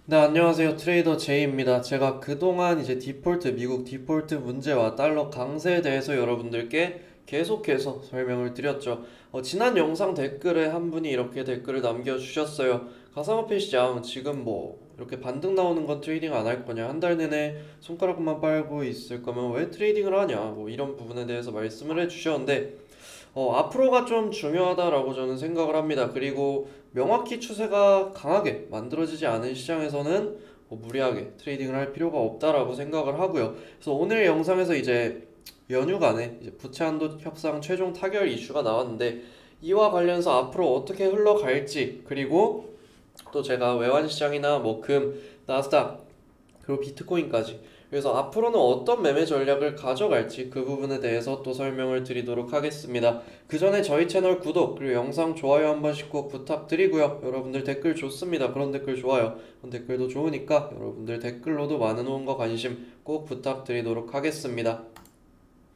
네, 안녕하세요. 트레이더 제이입니다. 제가 그동안 이제 미국 디폴트 문제와 달러 강세에 대해서 여러분들께 계속해서 설명을 드렸죠. 지난 영상 댓글에 한 분이 이렇게 댓글을 남겨주셨어요. 가상화폐 시장 지금 뭐 이렇게 반등 나오는 건 트레이딩 안 할 거냐? 한 달 내내 손가락만 빨고 있을 거면 왜 트레이딩을 하냐? 뭐 이런 부분에 대해서 말씀을 해주셨는데 앞으로가 좀 중요하다라고 저는 생각을 합니다. 그리고 명확히 추세가 강하게 만들어지지 않은 시장에서는 무리하게 트레이딩을 할 필요가 없다라고 생각을 하고요. 그래서 오늘 영상에서 이제 연휴간에 이제 부채 한도 협상 최종 타결 이슈가 나왔는데 이와 관련해서 앞으로 어떻게 흘러갈지 그리고 또 제가 외환시장이나 뭐 금, 나스닥 그리고 비트코인까지 그래서 앞으로는 어떤 매매 전략을 가져갈지 그 부분에 대해서 또 설명을 드리도록 하겠습니다. 그 전에 저희 채널 구독 그리고 영상 좋아요 한 번씩 꼭 부탁드리고요. 여러분들 댓글 좋습니다. 그런 댓글 좋아요. 그런 댓글도 좋으니까 여러분들 댓글로도 많은 응원과 관심 꼭 부탁드리도록 하겠습니다.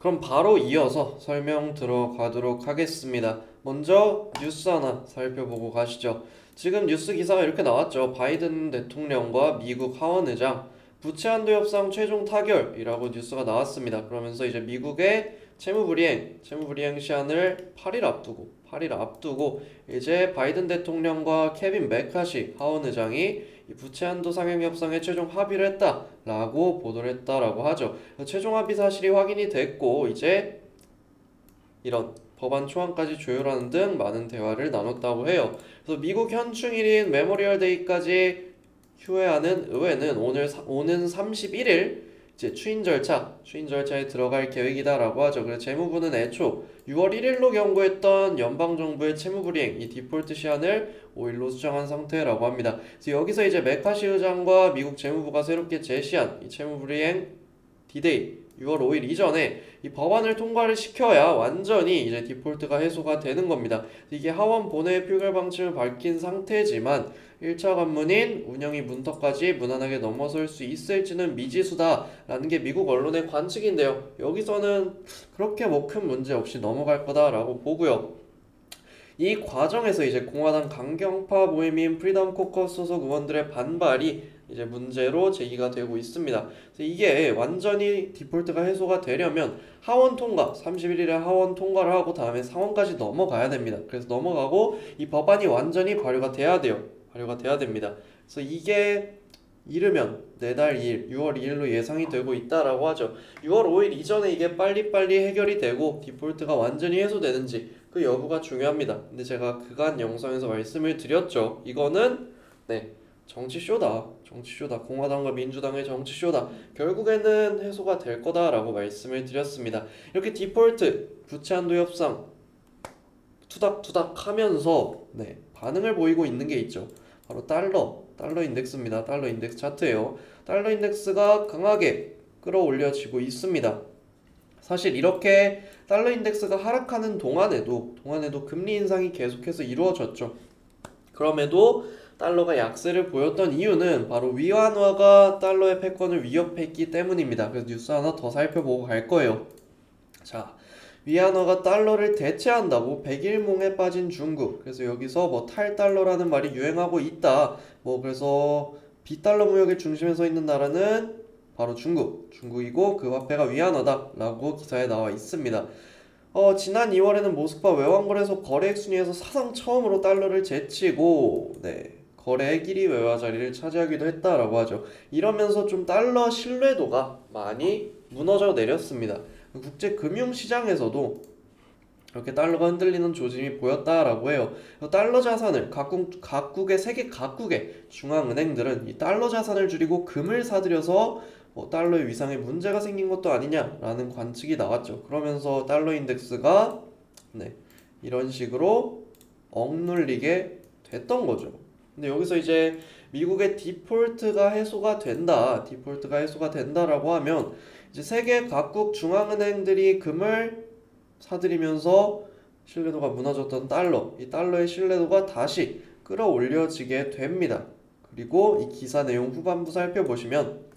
그럼 바로 이어서 설명 들어가도록 하겠습니다. 먼저 뉴스 하나 살펴보고 가시죠. 지금 뉴스 기사가 이렇게 나왔죠. 바이든 대통령과 미국 하원 의장 부채 한도 협상 최종 타결이라고 뉴스가 나왔습니다. 그러면서 이제 미국의 채무 불이행 시한을 8일 앞두고 이제 바이든 대통령과 케빈 메카시 하원 의장이 이 부채 한도 상향 협상에 최종 합의를 했다라고 보도를 했다라고 하죠. 최종 합의 사실이 확인이 됐고 이제 이런 법안 초안까지 조율하는 등 많은 대화를 나눴다고 해요. 그래서 미국 현충일인 메모리얼 데이까지 휴회하는 의회는 오는 31일 이제 추인 절차에 들어갈 계획이다라고 하죠. 그래서 재무부는 애초 6월 1일로 경고했던 연방정부의 채무불이행 이 디폴트 시한을 5일로 수정한 상태라고 합니다. 그래서 여기서 이제 메카시 의장과 미국 재무부가 새롭게 제시한 이 채무불이행 디데이 6월 5일 이전에 이 법안을 통과를 시켜야 완전히 이제 디폴트가 해소가 되는 겁니다. 이게 하원 본회의 표결 방침을 밝힌 상태지만 1차 관문인 운영이 문턱까지 무난하게 넘어설 수 있을지는 미지수다라는 게 미국 언론의 관측인데요. 여기서는 그렇게 뭐 큰 문제 없이 넘어갈 거다라고 보고요. 이 과정에서 이제 공화당 강경파 모임인 프리덤 코커스 소속 의원들의 반발이 이제 문제로 제기가 되고 있습니다. 그래서 이게 완전히 디폴트가 해소가 되려면 하원 통과, 31일에 하원 통과를 하고 다음에 상원까지 넘어가야 됩니다. 그래서 넘어가고 이 법안이 완전히 발효가 돼야 돼요. 발효가 돼야 됩니다. 그래서 이게 이르면 내달 2일, 6월 2일로 예상이 되고 있다라고 하죠. 6월 5일 이전에 이게 빨리빨리 해결이 되고 디폴트가 완전히 해소되는지 그 여부가 중요합니다. 근데 제가 그간 영상에서 말씀을 드렸죠. 이거는 정치쇼다. 공화당과 민주당의 정치쇼다. 결국에는 해소가 될 거다라고 말씀을 드렸습니다. 이렇게 디폴트, 부채 한도 협상 투닥투닥 하면서 반응을 보이고 있는 게 있죠. 바로 달러 인덱스입니다. 달러 인덱스 차트예요. 달러 인덱스가 강하게 끌어올려지고 있습니다. 사실 이렇게 달러 인덱스가 하락하는 동안에도 금리 인상이 계속해서 이루어졌죠. 그럼에도 달러가 약세를 보였던 이유는 바로 위안화가 달러의 패권을 위협했기 때문입니다. 그래서 뉴스 하나 더 살펴보고 갈 거예요. 자, 위안화가 달러를 대체한다고 백일몽에 빠진 중국. 그래서 여기서 뭐 탈달러라는 말이 유행하고 있다. 뭐 그래서 비달러 무역의 중심에 서 있는 나라는 바로 중국이고 그 화폐가 위안화다라고 기사에 나와 있습니다. 지난 2월에는 모스크바 외환거래소 거래액 순위에서 사상 처음으로 달러를 제치고 거래액 1위 외화 자리를 차지하기도 했다라고 하죠. 이러면서 좀 달러 신뢰도가 많이 무너져 내렸습니다. 국제 금융시장에서도 이렇게 달러가 흔들리는 조짐이 보였다라고 해요. 달러 자산을 세계 각국의 중앙은행들은 이 달러 자산을 줄이고 금을 사들여서 달러의 위상에 문제가 생긴 것도 아니냐라는 관측이 나왔죠. 그러면서 달러 인덱스가 이런 식으로 억눌리게 됐던 거죠. 근데 여기서 이제 미국의 디폴트가 해소가 된다라고 하면 이제 세계 각국 중앙은행들이 금을 사들이면서 신뢰도가 무너졌던 이 달러의 신뢰도가 다시 끌어올려지게 됩니다. 그리고 이 기사 내용 후반부 살펴보시면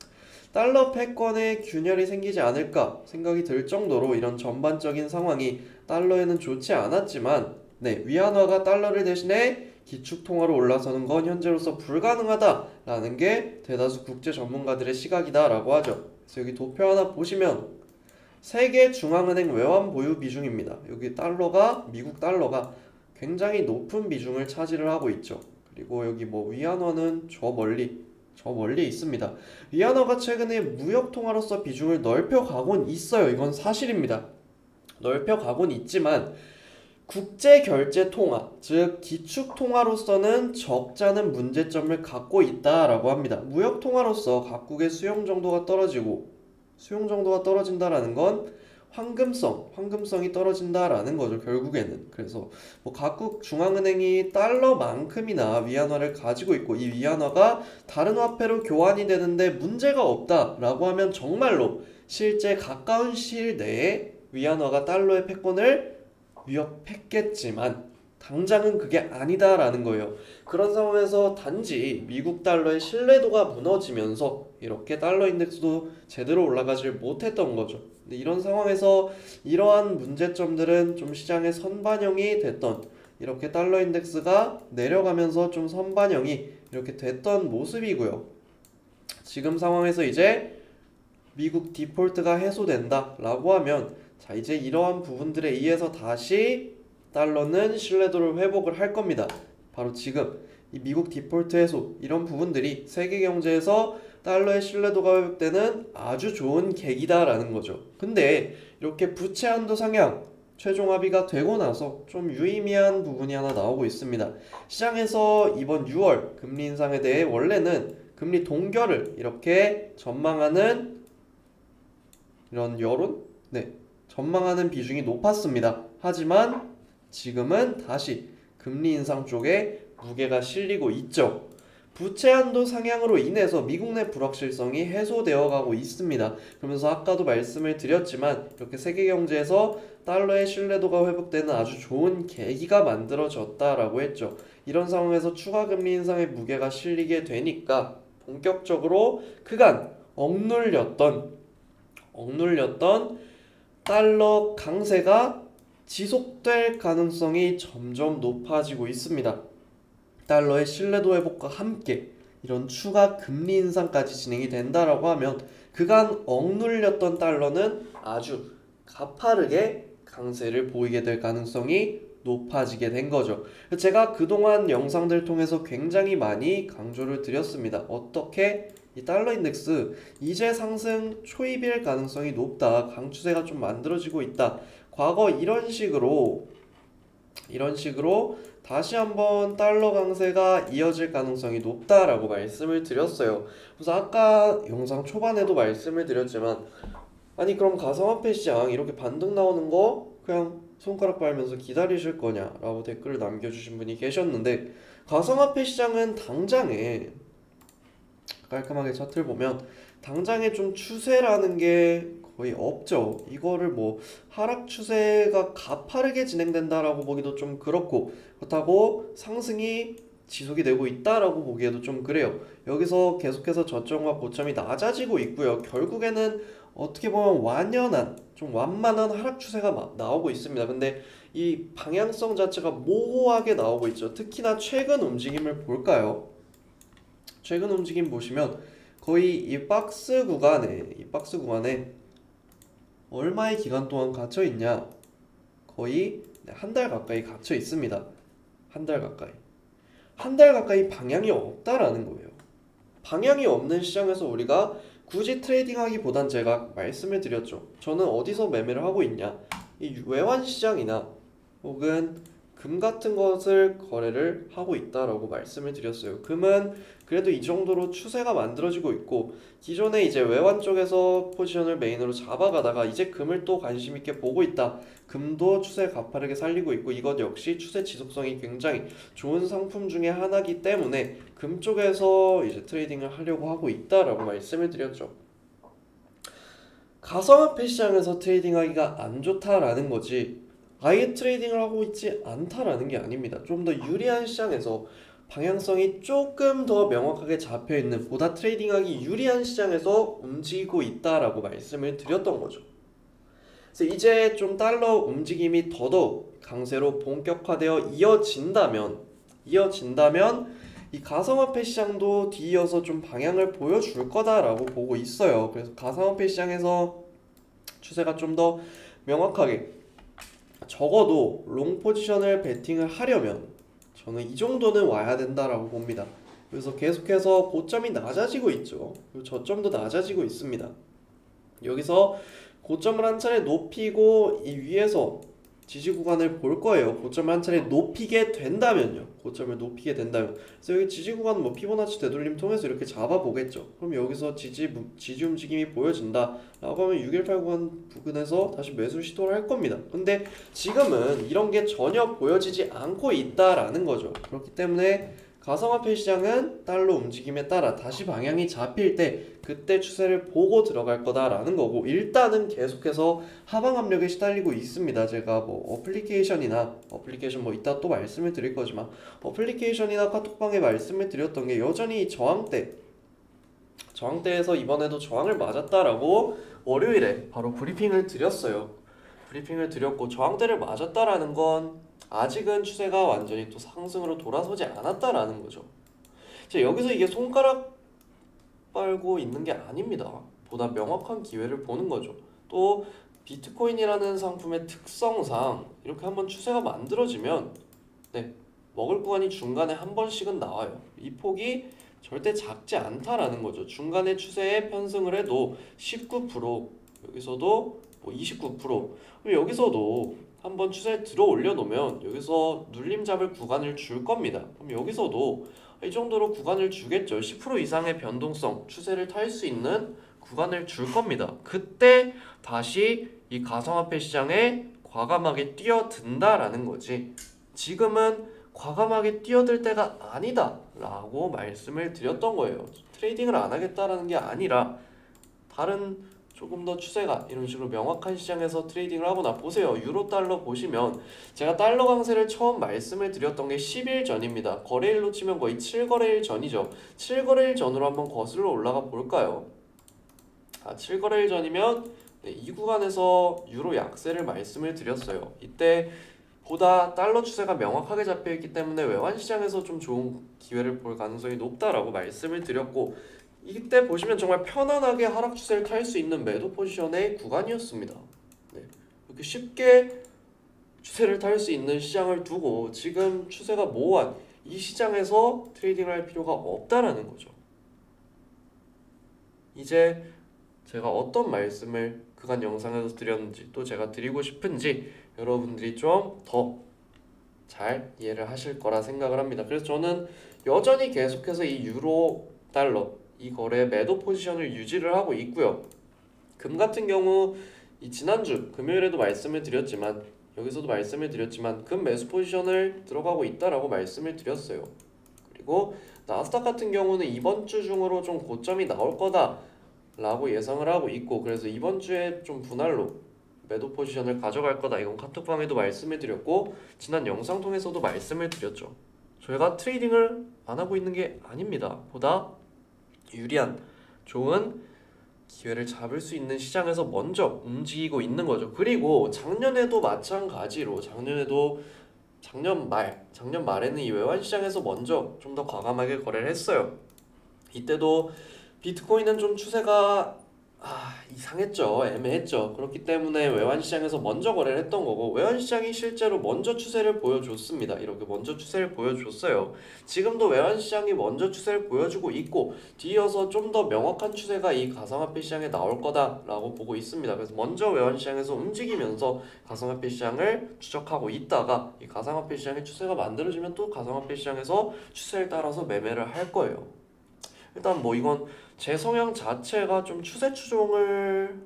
달러 패권에 균열이 생기지 않을까 생각이 들 정도로 이런 전반적인 상황이 달러에는 좋지 않았지만 위안화가 달러를 대신해 기축통화로 올라서는 건 현재로서 불가능하다라는 게 대다수 국제 전문가들의 시각이다라고 하죠. 그래서 여기 도표 하나 보시면 세계 중앙은행 외환 보유 비중입니다. 여기 달러가 미국 달러가 굉장히 높은 비중을 차지를 하고 있죠. 그리고 여기 뭐 위안화는 저 멀리 있습니다. 위안화가 최근에 무역 통화로서 비중을 넓혀가곤 있어요. 이건 사실입니다. 넓혀가곤 있지만 국제 결제 통화, 즉 기축 통화로서는 적잖은 문제점을 갖고 있다라고 합니다. 무역 통화로서 각국의 수용 정도가 떨어진다라는 건 황금성이 떨어진다라는 거죠, 결국에는. 그래서 뭐 각국 중앙은행이 달러만큼이나 위안화를 가지고 있고 이 위안화가 다른 화폐로 교환이 되는데 문제가 없다라고 하면 정말로 실제 가까운 시일 내에 위안화가 달러의 패권을 위협했겠지만 당장은 그게 아니다라는 거예요. 그런 상황에서 단지 미국 달러의 신뢰도가 무너지면서 이렇게 달러 인덱스도 제대로 올라가질 못했던 거죠. 근데 이런 상황에서 이러한 문제점들은 좀 시장에 선반영이 됐던, 이렇게 달러 인덱스가 내려가면서 좀 선반영이 이렇게 됐던 모습이고요. 지금 상황에서 이제 미국 디폴트가 해소된다 라고 하면, 자 이제 이러한 부분들에 의해서 다시 달러는 신뢰도를 회복을 할 겁니다. 바로 지금 이 미국 디폴트 해소, 이런 부분들이 세계 경제에서 달러의 신뢰도가 회복되는 아주 좋은 계기다라는 거죠. 근데 이렇게 부채 한도 상향 최종 합의가 되고 나서 좀 유의미한 부분이 하나 나오고 있습니다. 시장에서 이번 6월 금리 인상에 대해 원래는 금리 동결을 이렇게 전망하는 이런 여론? 네, 전망하는 비중이 높았습니다. 하지만 지금은 다시 금리 인상 쪽에 무게가 실리고 있죠. 부채 한도 상향으로 인해서 미국 내 불확실성이 해소되어 가고 있습니다. 그러면서 아까도 말씀을 드렸지만 이렇게 세계 경제에서 달러의 신뢰도가 회복되는 아주 좋은 계기가 만들어졌다라고 했죠. 이런 상황에서 추가 금리 인상의 무게가 실리게 되니까 본격적으로 그간 억눌렸던 달러 강세가 지속될 가능성이 점점 높아지고 있습니다. 달러의 신뢰도 회복과 함께 이런 추가 금리 인상까지 진행이 된다라고 하면 그간 억눌렸던 달러는 아주 가파르게 강세를 보이게 될 가능성이 높아지게 된 거죠. 제가 그동안 영상들 통해서 굉장히 많이 강조를 드렸습니다. 어떻게 이 달러 인덱스 이제 상승 초입일 가능성이 높다, 강추세가 좀 만들어지고 있다. 과거 이런 식으로 다시 한번 달러 강세가 이어질 가능성이 높다라고 말씀을 드렸어요. 그래서 아까 영상 초반에도 말씀을 드렸지만, 아니 그럼 가상화폐 시장 이렇게 반등 나오는 거 그냥 손가락 빨면서 기다리실 거냐 라고 댓글을 남겨주신 분이 계셨는데, 가상화폐 시장은 당장에 깔끔하게 차트를 보면 당장에 좀 추세라는 게 거의 없죠. 이거를 뭐 하락 추세가 가파르게 진행된다라고 보기도 좀 그렇고, 그렇다고 상승이 지속이 되고 있다라고 보기에도 좀 그래요. 여기서 계속해서 저점과 고점이 낮아지고 있고요. 결국에는 어떻게 보면 좀 완만한 하락 추세가 나오고 있습니다. 근데 이 방향성 자체가 모호하게 나오고 있죠. 특히나 최근 움직임을 볼까요? 최근 움직임 보시면 거의 이 박스 구간에 얼마의 기간 동안 갇혀 있냐? 거의 한 달 가까이 갇혀 있습니다. 한 달 가까이 방향이 없다라는 거예요. 방향이 없는 시장에서 우리가 굳이 트레이딩하기보단 제가 말씀을 드렸죠. 저는 어디서 매매를 하고 있냐? 이 외환 시장이나 혹은 금 같은 것을 거래를 하고 있다라고 말씀을 드렸어요. 금은 그래도 이 정도로 추세가 만들어지고 있고, 기존에 이제 외환 쪽에서 포지션을 메인으로 잡아가다가 이제 금을 또 관심 있게 보고 있다. 금도 추세 가파르게 살리고 있고, 이것 역시 추세 지속성이 굉장히 좋은 상품 중에 하나이기 때문에 금 쪽에서 이제 트레이딩을 하려고 하고 있다라고 말씀을 드렸죠. 가상화폐 시장에서 트레이딩하기가 안 좋다라는 거지 아예 트레이딩을 하고 있지 않다라는 게 아닙니다. 좀 더 유리한 시장에서 방향성이 조금 더 명확하게 잡혀있는, 보다 트레이딩하기 유리한 시장에서 움직이고 있다라고 말씀을 드렸던 거죠. 그래서 이제 좀 달러 움직임이 더더욱 강세로 본격화되어 이어진다면 이어진다면 이 가상화폐 시장도 뒤이어서 좀 방향을 보여줄 거다라고 보고 있어요. 그래서 가상화폐 시장에서 추세가 좀 더 명확하게, 적어도 롱 포지션을 베팅을 하려면 저는 이 정도는 와야 된다라고 봅니다. 그래서 계속해서 고점이 낮아지고 있죠. 그리고 저점도 낮아지고 있습니다. 여기서 고점을 한 차례 높이고 이 위에서 지지 구간을 볼 거예요. 고점을 한 차례 높이게 된다면요. 고점을 높이게 된다면. 그래서 여기 지지 구간 뭐 피보나치 되돌림 통해서 이렇게 잡아보겠죠. 그럼 여기서 지지 움직임이 보여진다 라고 하면 618 구간 부근에서 다시 매수 시도를 할 겁니다. 근데 지금은 이런 게 전혀 보여지지 않고 있다라는 거죠. 그렇기 때문에 가상화폐 시장은 달러 움직임에 따라 다시 방향이 잡힐 때 그때 추세를 보고 들어갈 거다라는 거고, 일단은 계속해서 하방 압력에 시달리고 있습니다. 제가 뭐 어플리케이션 뭐 이따 또 말씀을 드릴 거지만 어플리케이션이나 카톡방에 말씀을 드렸던 게 여전히 저항대에서 이번에도 저항을 맞았다라고 월요일에 바로 브리핑을 드렸어요. 브리핑을 드렸고, 저항대를 맞았다라는 건 아직은 추세가 완전히 또 상승으로 돌아서지 않았다라는 거죠. 여기서 이게 손가락 빨고 있는 게 아닙니다. 보다 명확한 기회를 보는 거죠. 또 비트코인이라는 상품의 특성상 이렇게 한번 추세가 만들어지면 먹을 구간이 중간에 한 번씩은 나와요. 이 폭이 절대 작지 않다라는 거죠. 중간에 추세에 편승을 해도 19%, 여기서도 뭐 29%, 여기서도 한번 추세를 들어 올려 놓으면 여기서 눌림 잡을 구간을 줄 겁니다. 그럼 여기서도 이 정도로 구간을 주겠죠. 10% 이상의 변동성, 추세를 탈 수 있는 구간을 줄 겁니다. 그때 다시 이 가상화폐 시장에 과감하게 뛰어든다라는 거지. 지금은 과감하게 뛰어들 때가 아니다 라고 말씀을 드렸던 거예요. 트레이딩을 안 하겠다라는 게 아니라 다른 조금 더 추세가 이런 식으로 명확한 시장에서 트레이딩을 하거나, 보세요. 유로 달러 보시면 제가 달러 강세를 처음 말씀을 드렸던 게 10일 전입니다. 거래일로 치면 거의 7거래일 전이죠. 7거래일 전으로 한번 거슬러 올라가 볼까요? 7거래일 전이면 이 구간에서 유로 약세를 말씀을 드렸어요. 이때 보다 달러 추세가 명확하게 잡혀있기 때문에 외환시장에서 좀 좋은 기회를 볼 가능성이 높다라고 말씀을 드렸고, 이때 보시면 정말 편안하게 하락 추세를 탈 수 있는 매도 포지션의 구간이었습니다. 이렇게 쉽게 추세를 탈 수 있는 시장을 두고 지금 추세가 모호한 이 시장에서 트레이딩을 할 필요가 없다라는 거죠. 이제 제가 어떤 말씀을 그간 영상에서 드렸는지, 또 제가 드리고 싶은지 여러분들이 좀 더 잘 이해를 하실 거라 생각을 합니다. 그래서 저는 여전히 계속해서 이 유로 달러 이 거래 매도 포지션을 유지를 하고 있고요. 금 같은 경우 이 지난주 금요일에도 말씀을 드렸지만, 여기서도 말씀을 드렸지만 금 매수 포지션을 들어가고 있다라고 말씀을 드렸어요. 그리고 나스닥 같은 경우는 이번 주 중으로 좀 고점이 나올 거다 라고 예상을 하고 있고, 그래서 이번 주에 좀 분할로 매도 포지션을 가져갈 거다, 이건 카톡방에도 말씀을 드렸고 지난 영상 통해서도 말씀을 드렸죠. 저희가 트레이딩을 안 하고 있는 게 아닙니다. 보다 유리한 좋은 기회를 잡을 수 있는 시장에서 먼저 움직이고 있는 거죠. 그리고 작년에도 마찬가지로 작년 말에는 이 외환시장에서 먼저 좀 더 과감하게 거래를 했어요. 이때도 비트코인은 좀 추세가 이상했죠. 애매했죠. 그렇기 때문에 외환시장에서 먼저 거래를 했던 거고, 외환시장이 실제로 먼저 추세를 보여줬습니다. 이렇게 먼저 추세를 보여줬어요. 지금도 외환시장이 먼저 추세를 보여주고 있고, 뒤이어서 좀 더 명확한 추세가 이 가상화폐 시장에 나올 거다라고 보고 있습니다. 그래서 먼저 외환시장에서 움직이면서 가상화폐 시장을 추적하고 있다가 이 가상화폐 시장의 추세가 만들어지면 또 가상화폐 시장에서 추세를 따라서 매매를 할 거예요. 일단 뭐 이건 제 성향 자체가 좀 추세 추종의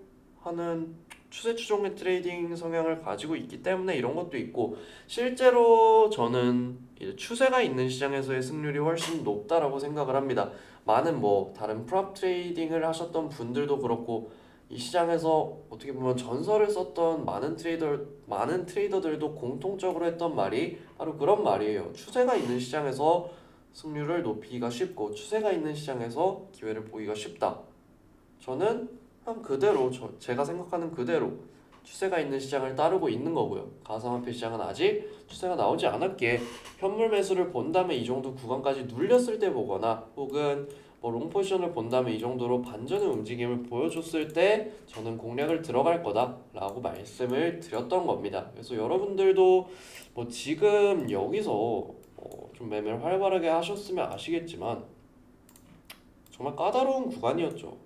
트레이딩 성향을 가지고 있기 때문에 이런 것도 있고, 실제로 저는 이제 추세가 있는 시장에서의 승률이 훨씬 높다라고 생각을 합니다. 많은 뭐 다른 프롭 트레이딩을 하셨던 분들도 그렇고, 이 시장에서 어떻게 보면 전설을 썼던 많은 트레이더들도 공통적으로 했던 말이 바로 그런 말이에요. 추세가 있는 시장에서 승률을 높이기가 쉽고 추세가 있는 시장에서 기회를 보기가 쉽다. 저는 그대로 제가 생각하는 그대로 추세가 있는 시장을 따르고 있는 거고요. 가상화폐 시장은 아직 추세가 나오지 않았기에 현물 매수를 본다면 이 정도 구간까지 눌렸을 때 보거나 혹은 뭐 롱포지션을 본다면 이 정도로 반전의 움직임을 보여줬을 때 저는 공략을 들어갈 거다라고 말씀을 드렸던 겁니다. 그래서 여러분들도 뭐 지금 여기서 좀 매매를 활발하게 하셨으면 아시겠지만 정말 까다로운 구간이었죠.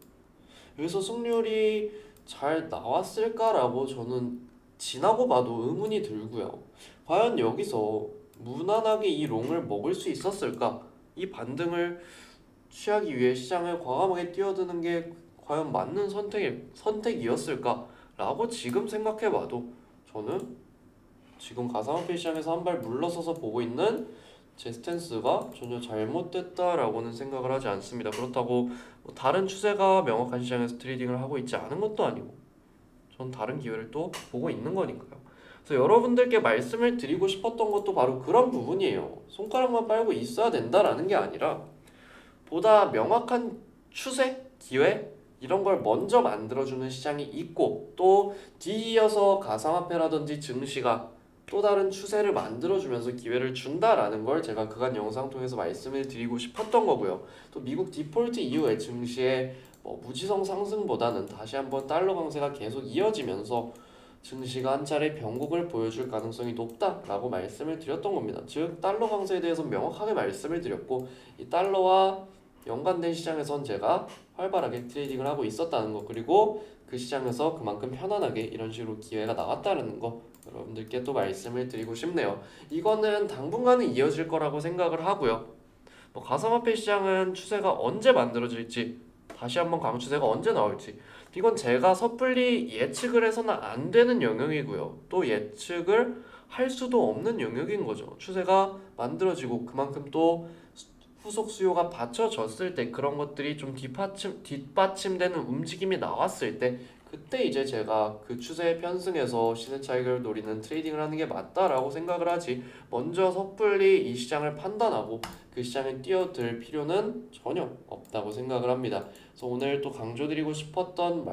여기서 승률이 잘 나왔을까라고 저는 지나고 봐도 의문이 들고요. 과연 여기서 무난하게 이 롱을 먹을 수 있었을까? 이 반등을 취하기 위해 시장을 과감하게 뛰어드는 게 과연 맞는 선택이었을까라고 지금 생각해봐도 저는 지금 가상화폐 시장에서 한 발 물러서서 보고 있는 제 스탠스가 전혀 잘못됐다라고는 생각을 하지 않습니다. 그렇다고 뭐 다른 추세가 명확한 시장에서 트레이딩을 하고 있지 않은 것도 아니고 전 다른 기회를 또 보고 있는 거니까요. 그래서 여러분들께 말씀을 드리고 싶었던 것도 바로 그런 부분이에요. 손가락만 빨고 있어야 된다라는 게 아니라 보다 명확한 추세, 기회 이런 걸 먼저 만들어주는 시장이 있고 또 뒤이어서 가상화폐라든지 증시가 또 다른 추세를 만들어주면서 기회를 준다라는 걸 제가 그간 영상 통해서 말씀을 드리고 싶었던 거고요. 또 미국 디폴트 이후에 증시의 무지성 상승보다는 다시 한번 달러 강세가 계속 이어지면서 증시가 한 차례 변곡을 보여줄 가능성이 높다라고 말씀을 드렸던 겁니다. 즉 달러 강세에 대해서 명확하게 말씀을 드렸고 이 달러와 연관된 시장에선 제가 활발하게 트레이딩을 하고 있었다는 거 그리고 그 시장에서 그만큼 편안하게 이런 식으로 기회가 나왔다는 거 여러분들께 또 말씀을 드리고 싶네요. 이거는 당분간은 이어질 거라고 생각을 하고요. 뭐 가상화폐 시장은 추세가 언제 만들어질지 다시 한번 강추세가 언제 나올지 이건 제가 섣불리 예측을 해서는 안 되는 영역이고요. 또 예측을 할 수도 없는 영역인 거죠. 추세가 만들어지고 그만큼 또 후속 수요가 받쳐졌을 때 그런 것들이 좀 뒷받침되는 움직임이 나왔을 때 그때 이제 제가 그 추세에 편승해서 시세 차익을 노리는 트레이딩을 하는 게 맞다라고 생각을 하지 먼저 섣불리 이 시장을 판단하고 그 시장에 뛰어들 필요는 전혀 없다고 생각을 합니다. 그래서 오늘 또 강조드리고 싶었던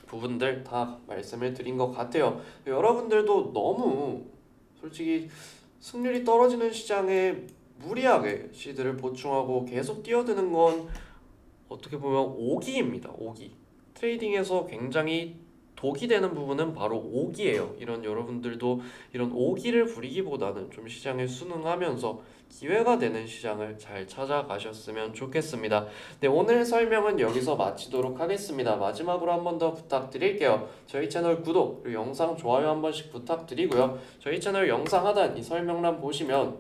부분들 다 말씀을 드린 것 같아요. 여러분들도 너무 솔직히 승률이 떨어지는 시장에 무리하게 시드를 보충하고 계속 뛰어드는 건 어떻게 보면 오기입니다. 오기. 트레이딩에서 굉장히 독이 되는 부분은 바로 오기예요. 이런 여러분들도 이런 오기를 부리기보다는 좀 시장에 순응하면서 기회가 되는 시장을 잘 찾아가셨으면 좋겠습니다. 네, 오늘 설명은 여기서 마치도록 하겠습니다. 마지막으로 한 번 더 부탁드릴게요. 저희 채널 구독 그리고 영상 좋아요 한 번씩 부탁드리고요. 저희 채널 영상 하단 이 설명란 보시면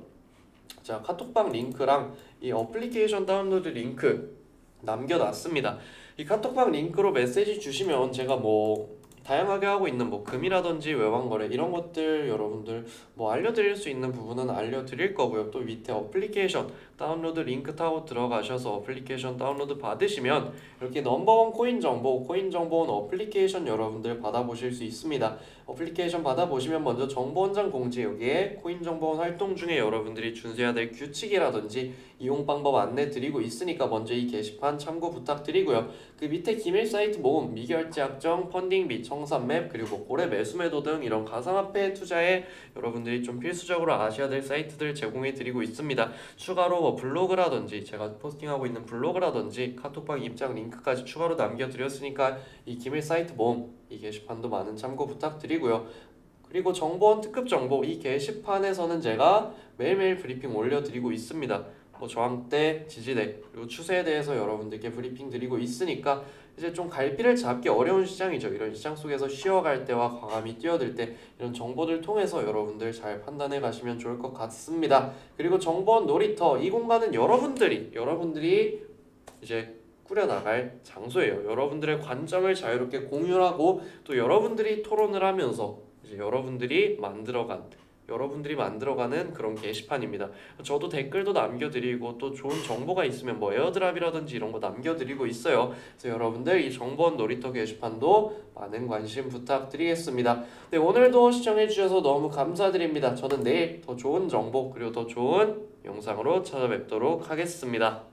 자 카톡방 링크랑 이 어플리케이션 다운로드 링크 남겨놨습니다. 이 카톡방 링크로 메시지 주시면 제가 뭐 다양하게 하고 있는 뭐 금이라든지 외환거래 이런 것들 여러분들 뭐 알려드릴 수 있는 부분은 알려드릴 거고요. 또 밑에 어플리케이션 다운로드 링크 타고 들어가셔서 어플리케이션 다운로드 받으시면 이렇게 넘버원 코인 정보원 어플리케이션 여러분들 받아보실 수 있습니다. 어플리케이션 받아보시면 먼저 정보원장 공지 여기에 코인 정보원 활동 중에 여러분들이 준수해야 될 규칙이라든지 이용 방법 안내 드리고 있으니까 먼저 이 게시판 참고 부탁드리고요. 그 밑에 기밀 사이트 모음, 미결제 약정, 펀딩 및 청산 맵 그리고 고래 매수 매도 등 이런 가상화폐 투자에 여러분들이 좀 필수적으로 아셔야 될 사이트들 제공해 드리고 있습니다. 추가로 뭐 블로그라든지 제가 포스팅하고 있는 블로그라든지 카톡방 입장 링크까지 추가로 남겨드렸으니까 이 기밀 사이트 모음 이 게시판도 많은 참고 부탁드리고요. 그리고 정보원 특급 정보 이 게시판에서는 제가 매일매일 브리핑 올려드리고 있습니다. 뭐 저항대, 지지대 그리고 추세에 대해서 여러분들께 브리핑 드리고 있으니까 이제 좀 갈피를 잡기 어려운 시장이죠. 이런 시장 속에서 쉬어갈 때와 과감히 뛰어들 때 이런 정보들 통해서 여러분들 잘 판단해 가시면 좋을 것 같습니다. 그리고 정보원 놀이터 이 공간은 여러분들이 이제 꾸려나갈 장소예요. 여러분들의 관점을 자유롭게 공유하고 또 여러분들이 토론을 하면서 이제 여러분들이 만들어가는 그런 게시판입니다. 저도 댓글도 남겨드리고 또 좋은 정보가 있으면 뭐 에어드랍이라든지 이런 거 남겨드리고 있어요. 그래서 여러분들 이 정보원 놀이터 게시판도 많은 관심 부탁드리겠습니다. 네, 오늘도 시청해주셔서 너무 감사드립니다. 저는 내일 더 좋은 정보 그리고 더 좋은 영상으로 찾아뵙도록 하겠습니다.